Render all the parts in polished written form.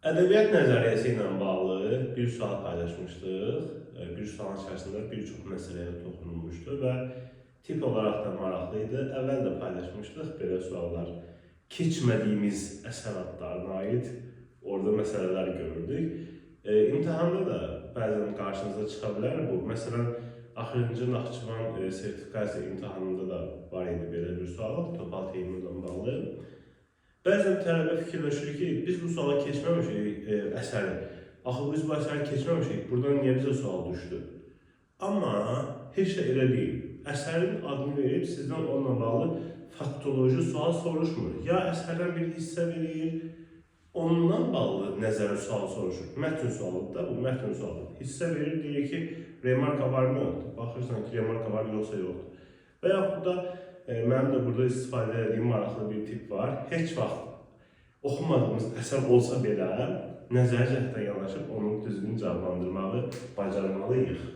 Ədəbiyyat nəzəriyyəsi ilə bağlı bir sual paylaşmışdıq. Bir sualın içərisində bir çox məsələyə toxunulmuşdu və tip olaraq da maraqlı idi. Əvvəl də paylaşmışdıq belə suallar. Keçmədiyimiz əsər adlarına aid orada məsələlər gördük. İmtahanda da bəzən qarşınıza çıxa bilər bu. Məsələn, axırıncı Naxçıvan sertifikasiya imtahanında da var idi belə bir sual, topal teyimlə bağlı. Bəzən tələbə fikirləşir ki, biz bu suala keçməmişik əsəri. Axı biz bu əsəri keçməmişik, buradan niyə bizə sual düşdü? Amma heç də elə deyil. Əsərin adını verib sizdən onunla bağlı faktoloji sual soruşmur. Ya əsərdən bir hissə verir, onunla bağlı nəzəri sual soruşur. Mətn sualıdır da bu, mətn sualıdır. Hissə verir, deyir ki, remarka var mı yoxdur? Baxırsan ki, remarka var yoxsa yoxdur. Və yaxud da mənim də burada istifadə edədiyim maraqlı bir tip var. Heç vaxt oxumadığımız əsər olsa belə, nəzəri cəhətdən yanaşıb onu düzgün cavablandırmağı bacarmalıyıq.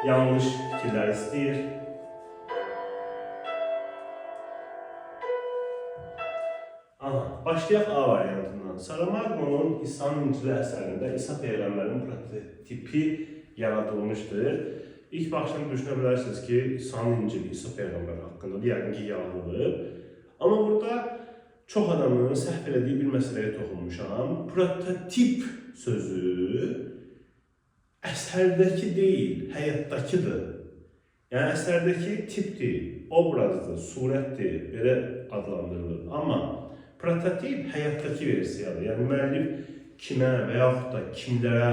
Yanlış fikirlər istəyir. Başlayaq A variantından. Saramago'nun İsa'nın İncili əsərində İsa Peyğəmbərin prototipi yaradılmışdır. İlk başdan düşünə bilərsiniz ki, İsa'nın İncili İsa Peyğəmbər haqqındadır, yəqin ki, yazılıb. Amma burada çox adamın səhv elədiyi bir məsələyə toxunmuşam. Prototip sözü əsərdəki deyil, həyatdakıdır. Yəni, əsərdəki tipdir, obrazdır, surətdir, belə adlandırılır. Amma prototip həyatdakı versiyadır. Yəni, müəllif kimə və yaxud da kimlərə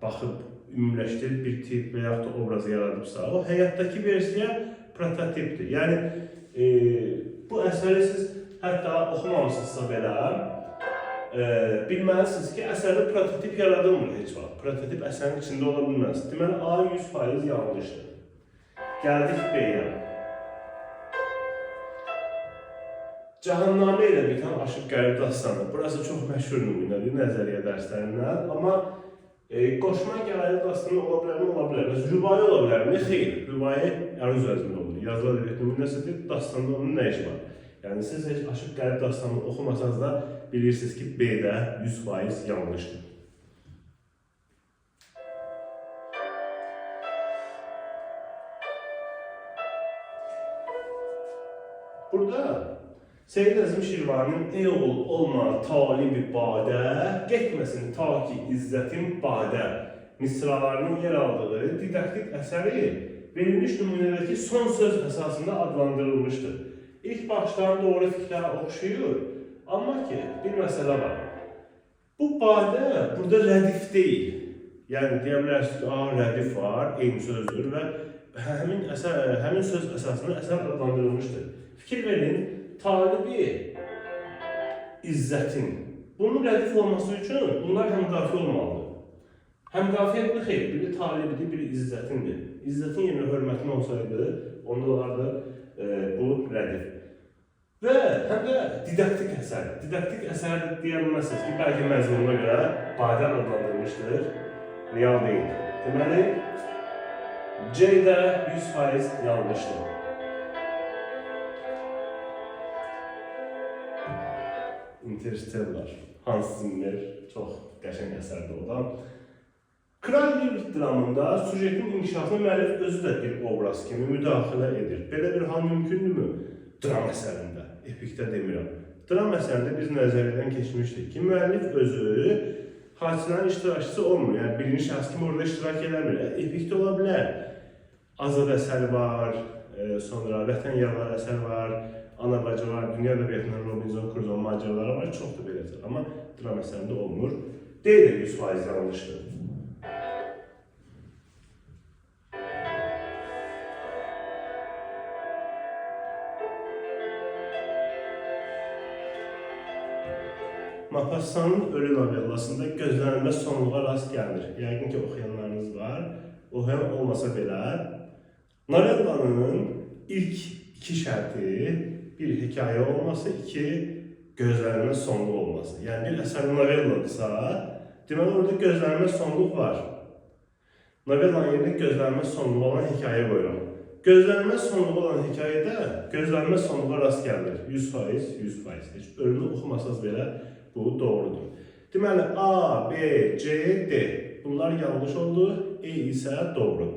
baxıb ümumiləşdirib bir tip və yaxud da obrazı yaradıbsa, o həyatdakı versiya prototipdir. Yəni, bu əsəri siz hətta oxumamışsınızsa belə, bilməlisiniz ki, əsərdə prototip yaradılmır heç vaxt. Prototip əsərin içində ola bilməz. Deməli, A 100% yanlışdır. Gəldik B-yə. Cahannamə ilə bitən Aşıq Qərib dastanı. Burası çox məşhur nümunədir nəzəriyyə dərslərindən. Amma qoşma gəlir dastanı ola bilərmi? Ola bilər. Rübai ola bilərmi? Xeyr. Rübai əruz vəzmində olur. Yazılı ədəbiyyat nümunəsidir. Dastanda onun nə işi var? Yəni, siz heç Aşıq Qərib dastanını oxumasanız da bilirsiniz ki, B-də 100% yanlışdır. Burada Seyyid Əzim Şirvanın ey oğul olma talibi badə, getməsin ta ki izzətin badə misralarının yer aldığı didaktik əsəri verilmiş nümunədəki son söz əsasında adlandırılmışdır. İlk başdan doğru fikrə oxşuyur, amma ki, bir məsələ var. Bu badə burada rədif deyil. Yəni, deyə bilərsiniz ki, rədif var, eyni sözdür və həmin söz əsasında əsər adlandırılmışdır. Fikir verin, talibi izzətin. Bunun rədif olması üçün bunlar həmqafi olmalıdır. Həmqafiyyətli xeyr, biri talibidir, biri izzətindir. İzzətin yerinə hörmətin olsaydı, onda olardı bu rədif. Və həm də didaktik əsər. Didaktik əsər deyə bilməzsiniz ki, bəlkə məzmununa görə badə adlandırılmışdır, real deyil. Deməli, C-də 100% yanlışdır. Interstellar, Hans Zimmer, çox qəşəng əsərdir o da. Kral Lear dramında süjetin inkişafına müəllif özü də bir obraz kimi müdaxilə edir. Belə bir hal mümkündürmü? Dram əsərində, epikdə demirəm. Dram əsərində biz nəzəriyyədən keçmişdik ki, müəllif özü hadisələrin iştirakçısı olmur. Yəni, birinci şəxs kimi orada iştirak eləmir. Epikdə ola bilər. Azad əsəri var, sonra Vətən Yaralar əsəri var, Ana bacı var, dünya ədəbiyyatından Robinson Crusoe macəraları var, çox da belədir. Amma dram əsərində olmur. Deyil də 100% yanlışdır. Mapassanın Ölü novellasında gözlənilməz sonluğa rast gəlir. Yəqin ki, oxuyanlarınız var. Oxuyan olmasa belə, novellanın ilk iki şərti bir hikayə olması, iki gözlənilməz sonluq olması. Yəni, bir əsər novelladırsa, Deməli, orada gözlənilməz sonluq var. Novellanın yerinə gözlənilməz sonluğu olan hekayə qoyuram. Gözlənilməz sonluğu olan hekayədə gözlənilməz sonluğa rast gəlir. 100%, 100%. Heç ölümü oxumasaz belə bu doğrudur. Deməli, A, B, C, D. Bunlar yanlış oldu. E isə doğru.